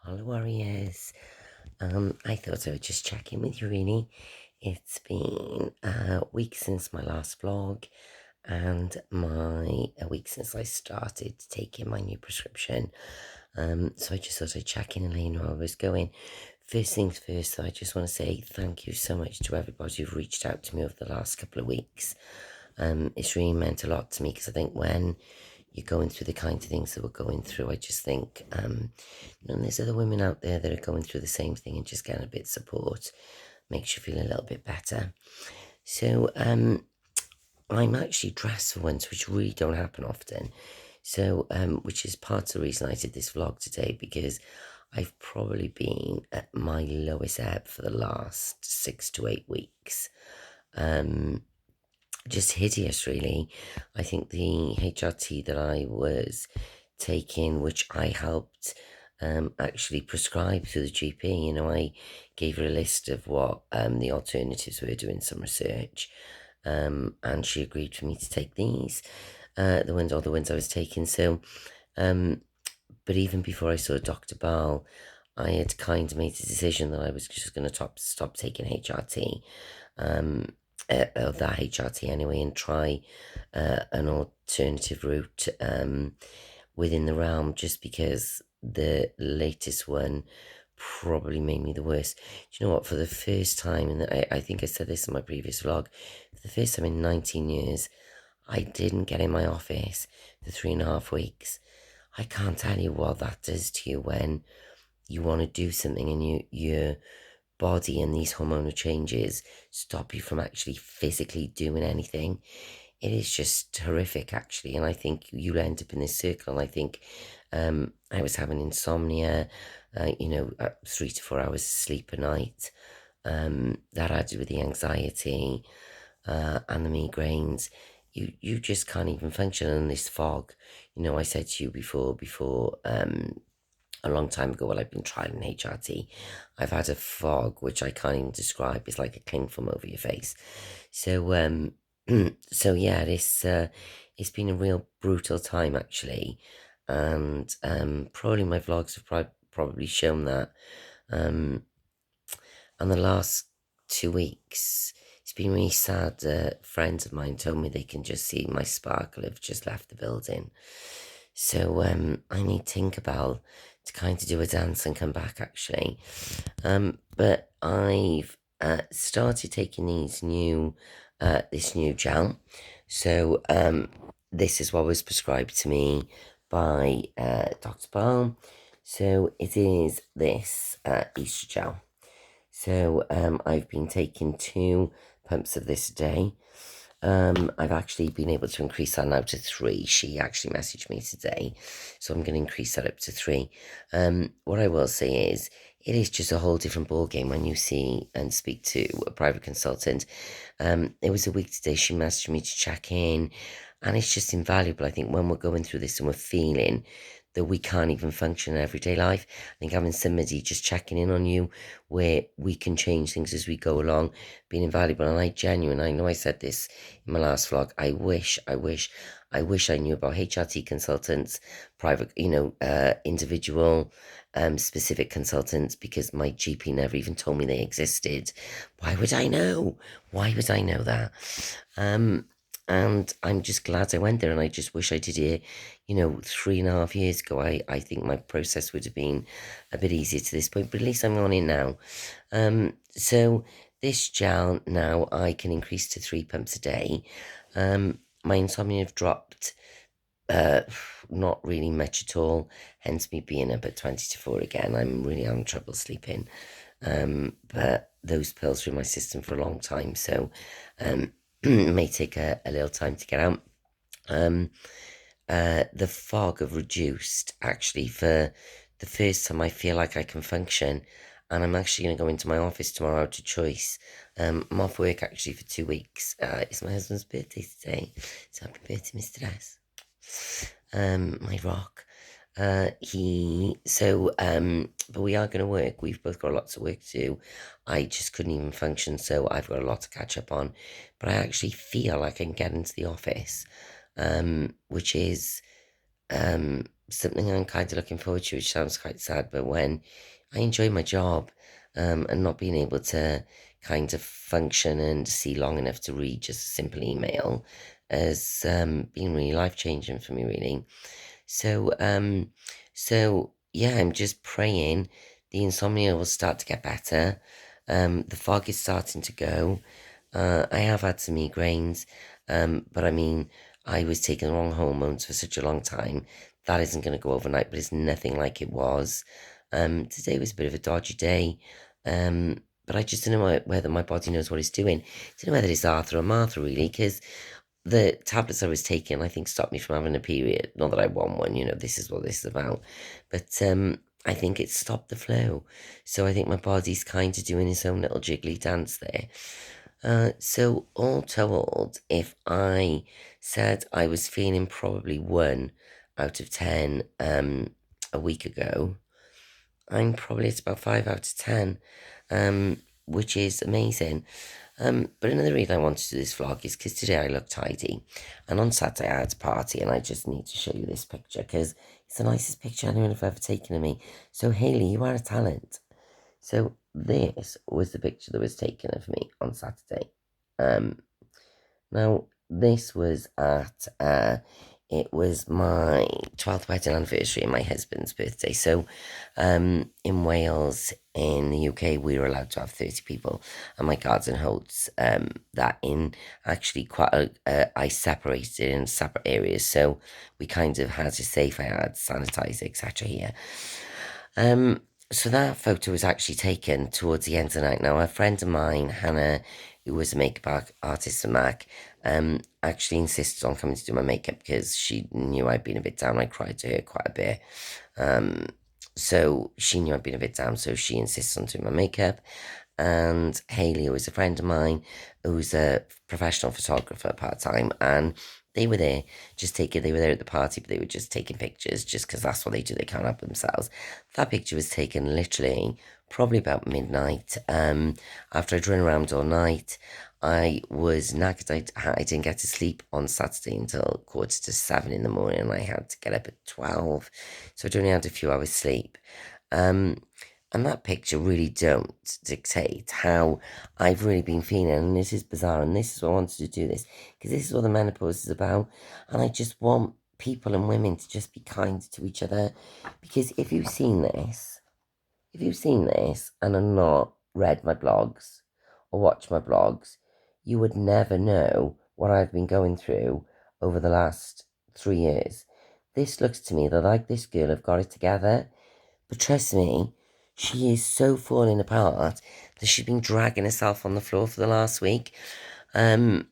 Hello, warriors. I thought I would just check in with you really. It's been a week since my last vlog and a week since I started taking my new prescription. So I just thought I'd check in and let you know how I was going. First things first, I just want to say thank you so much to everybody who've reached out to me over the last couple of weeks. It's really meant a lot to me because I think when you're going through the kind of things that we're going through, I just think, there's other women out there that are going through the same thing, and just getting a bit of support makes you feel a little bit better. So, I'm actually dressed for once, which really don't happen often. So, which is part of the reason I did this vlog today, because I've probably been at my lowest ebb for the last 6 to 8 weeks. Just hideous, really. I think the HRT that I was taking, which I helped actually prescribe through the GP, I gave her a list of what the alternatives were, doing some research, and she agreed for me to take these, the ones I was taking. So, but even before I saw Dr. Ball, I had kind of made a decision that I was just going to stop taking HRT. Of that HRT anyway, and try an alternative route within the realm, just because the latest one probably made me the worst. Do you know what? For the first time, and I think I said this in my previous vlog, for the first time in 19 years, I didn't get in my office for 3.5 weeks. I can't tell you what that does to you when you want to do something and your body and these hormonal changes stop you from actually physically doing anything. It is just horrific, actually, and I think you'll end up in this circle. And I think I was having insomnia, 3 to 4 hours sleep a night. That added with the anxiety and the migraines. You just can't even function in this fog. I said to you before a long time ago, while I've been trying HRT, I've had a fog which I can't even describe. It's like a cling film over your face. So so yeah, it's been a real brutal time, actually, and probably my vlogs have probably shown that. And the last 2 weeks, it's been really sad. Friends of mine told me they can just see my sparkle have just left the building. So I need Tinkerbell to kind of do a dance and come back, actually. But I've started taking this new gel. So this is what was prescribed to me by Dr. Balm. So it is this Easter gel. So I've been taking 2 pumps of this a day. I've actually been able to increase that now to 3. She actually messaged me today, so I'm going to increase that up to 3. What I will say is, it is just a whole different ball game when you see and speak to a private consultant. It was a week today. She messaged me to check in, and it's just invaluable. I think when we're going through this and we're feeling that we can't even function in everyday life, I think having somebody just checking in on you, where we can change things as we go along, being invaluable. And I know I said this in my last vlog, I wish I knew about HRT consultants, private, individual, specific consultants, because my GP never even told me they existed. Why would I know? Why would I know that? And I'm just glad I went there, and I just wish I did it, 3.5 years ago. I think my process would have been a bit easier to this point, but at least I'm on it now. So this gel now I can increase to 3 pumps a day. My insomnia have dropped, not really much at all, hence me being up at 20 to 4 again. I'm really having trouble sleeping. But those pills were in my system for a long time, so it may take a little time to get out. The fog have reduced, actually. For the first time, I feel like I can function, and I'm actually going to go into my office tomorrow out of choice. I'm off work actually for 2 weeks. It's my husband's birthday today, so happy birthday, Mr. S. My rock. But we are going to work. We've both got lots of work to do. I just couldn't even function, so I've got a lot to catch up on. But I actually feel like I can get into the office, which is something I'm kind of looking forward to, which sounds quite sad, but when I enjoy my job, and not being able to kind of function and see long enough to read just a simple email has been really life changing for me, really. So, yeah, I'm just praying the insomnia will start to get better. The fog is starting to go. I have had some migraines, but I mean, I was taking the wrong hormones for such a long time. That isn't going to go overnight, but it's nothing like it was. Today was a bit of a dodgy day, but I just don't know whether my body knows what it's doing. I don't know whether it's Arthur or Martha, really, because the tablets I was taking, I think, stopped me from having a period. Not that I want one, this is what this is about. But I think it stopped the flow. So I think my body's kind of doing its own little jiggly dance there. So all told, if I said I was feeling probably 1 out of 10 a week ago, I'm probably at about 5 out of 10, which is amazing. But another reason I wanted to do this vlog is because today I look tidy, and on Saturday I had a party, and I just need to show you this picture because it's the nicest picture anyone have ever taken of me. So Hayley, you are a talent. So this was the picture that was taken of me on Saturday. Um, Now this was at it was my 12th wedding anniversary and my husband's birthday. So in Wales, in the UK, we were allowed to have 30 people, and my garden holds that in actually I separated it in separate areas, so we kind of had a safe, I had sanitizer, etc. here. So that photo was actually taken towards the end of the night. Now, a friend of mine, Hannah, who was a makeup artist at Mac, actually insisted on coming to do my makeup because she knew I'd been a bit down. I cried to her quite a bit. So she knew I'd been a bit down, so she insisted on doing my makeup. And Hayley, who was a friend of mine, who's a professional photographer part-time, and they were there they were there at the party, but they were just taking pictures just because that's what they do. They can't help themselves. That picture was taken literally probably about midnight. After I'd run around all night, I was knackered. I didn't get to sleep on Saturday until 7:15 in the morning, and I had to get up at 12. So I'd only had a few hours sleep. And that picture really don't dictate how I've really been feeling. And this is bizarre. And this is why I wanted to do this, because this is what the menopause is about. And I just want people and women to just be kind to each other. Because if you've seen this and are not read my blogs or watched my blogs, you would never know what I've been going through over the last 3 years. This looks to me that like this girl have got it together, but trust me, she is so falling apart that she's been dragging herself on the floor for the last week. And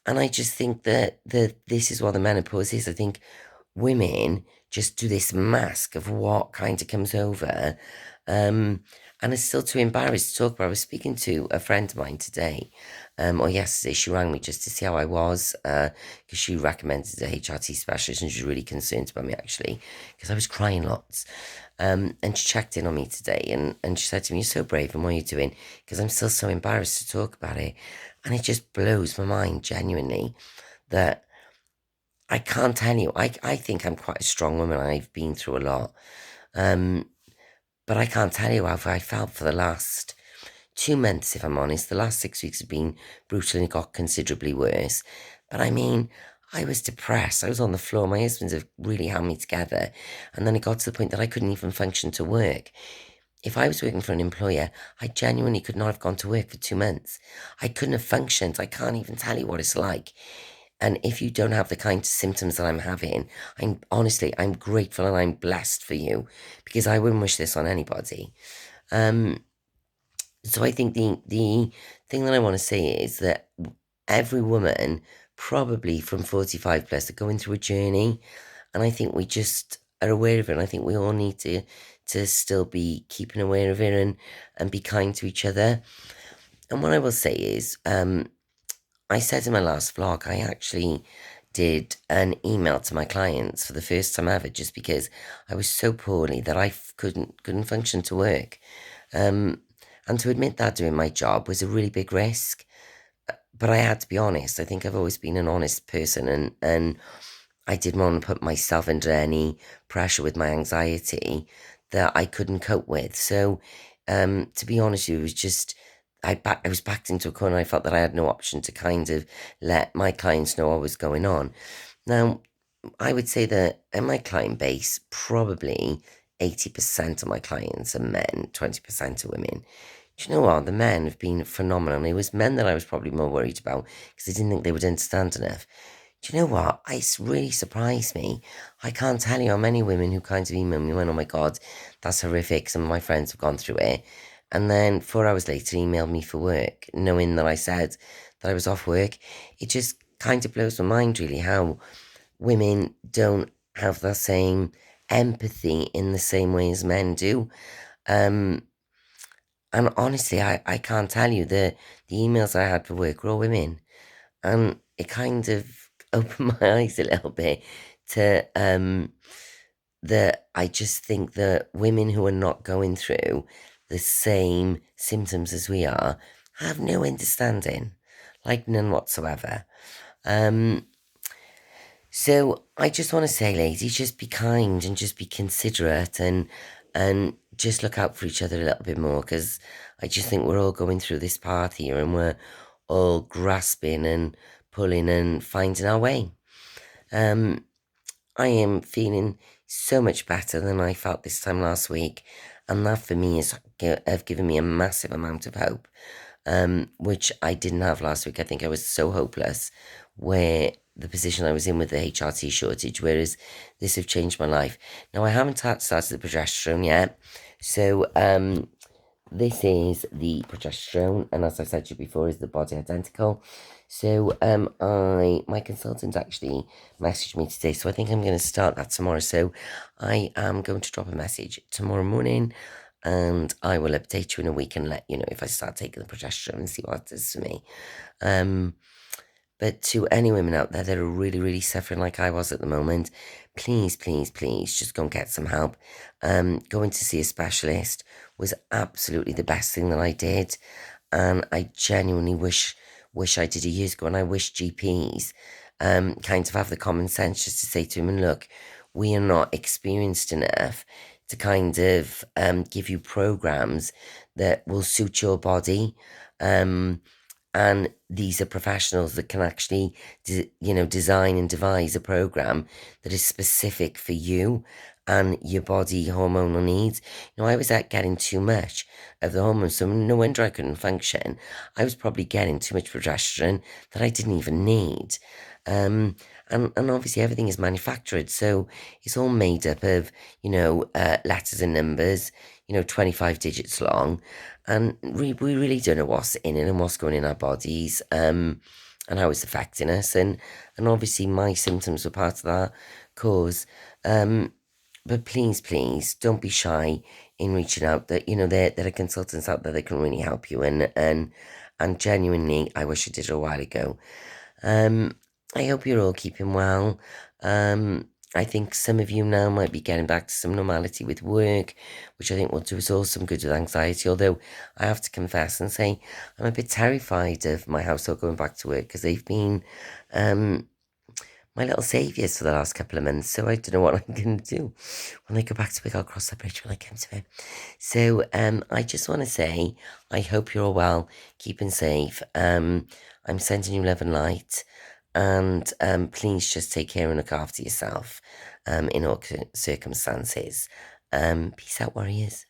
I just think that this is what the menopause is. I think women just do this mask of what kind of comes over, and it's still too embarrassed to talk about. I was speaking to a friend of mine today, or yesterday. She rang me just to see how I was, because she recommended a HRT specialist, and she was really concerned about me, actually, because I was crying lots. And she checked in on me today, and she said to me, "You're so brave, and what are you doing?" Because I'm still so embarrassed to talk about it, and it just blows my mind, genuinely, that I can't tell you. I think I'm quite a strong woman. I've been through a lot. But I can't tell you how I felt for the last 2 months, if I'm honest. The last 6 weeks have been brutal, and it got considerably worse. But I mean, I was depressed. I was on the floor. My husband's have really held me together. And then it got to the point that I couldn't even function to work. If I was working for an employer, I genuinely could not have gone to work for 2 months. I couldn't have functioned. I can't even tell you what it's like. And if you don't have the kind of symptoms that I'm having, I'm grateful and I'm blessed for you, because I wouldn't wish this on anybody. So I think the thing that I want to say is that every woman, probably from 45 plus, are going through a journey, and I think we just are aware of it. And I think we all need to still be keeping aware of it, and be kind to each other. And what I will say is, I said in my last vlog, I actually did an email to my clients for the first time ever, just because I was so poorly that I couldn't function to work. And to admit that doing my job was a really big risk. But I had to be honest. I think I've always been an honest person, and I didn't want to put myself under any pressure with my anxiety that I couldn't cope with. So, to be honest with you, it was just I was backed into a corner. I felt that I had no option to kind of let my clients know what was going on. Now, I would say that in my client base, probably 80% of my clients are men, 20% are women. Do you know what? The men have been phenomenal. It was men that I was probably more worried about because I didn't think they would understand enough. Do you know what? It's really surprised me. I can't tell you how many women who kind of emailed me went, oh my God, that's horrific. Some of my friends have gone through it. And then 4 hours later, emailed me for work, knowing that I said that I was off work. It just kind of blows my mind, really, how women don't have the same empathy in the same way as men do. Um, and honestly, I can't tell you the emails I had for work were all women. And it kind of opened my eyes a little bit to that I just think that women who are not going through the same symptoms as we are have no understanding, like none whatsoever. Um, so I just want to say, ladies, just be kind and just be considerate and just look out for each other a little bit more, because I just think we're all going through this part here and we're all grasping and pulling and finding our way. I am feeling so much better than I felt this time last week, and that for me have given me a massive amount of hope, which I didn't have last week. I think I was so hopeless where the position I was in with the HRT shortage, whereas this have changed my life. Now, I haven't started the progesterone yet, so this is the progesterone, and as I said to you before, is the body identical. So my consultant actually messaged me today, so I think I'm going to start that tomorrow. So I am going to drop a message tomorrow morning, and I will update you in a week and let you know if I start taking the progesterone and see what it does for me. But to any women out there that are really, really suffering like I was at the moment, please, please, please just go and get some help. Going to see a specialist was absolutely the best thing that I did. And I genuinely wish I did it years ago. And I wish GPs kind of have the common sense just to say to women, look, we are not experienced enough to kind of give you programs that will suit your body. And these are professionals that can actually, design and devise a program that is specific for you and your body hormonal needs. I was getting too much of the hormones, so no wonder I couldn't function. I was probably getting too much progesterone that I didn't even need. And obviously everything is manufactured, so it's all made up of, letters and numbers, 25 digits long, and we really don't know what's in it and what's going in our bodies, and how it's affecting us, and obviously my symptoms were part of that cause. But please don't be shy in reaching out. That there are consultants out there that can really help you, and genuinely I wish I did it a while ago. I hope you're all keeping well. I think some of you now might be getting back to some normality with work, which I think will do us all some good with anxiety. Although I have to confess and say I'm a bit terrified of my household going back to work, because they've been my little saviours for the last couple of months. So I don't know what I'm going to do when I go back to work. I'll cross that bridge when I come to it. So I just want to say I hope you're all well, keeping safe. I'm sending you love and light. And please just take care and look after yourself in all circumstances. Peace out, warriors.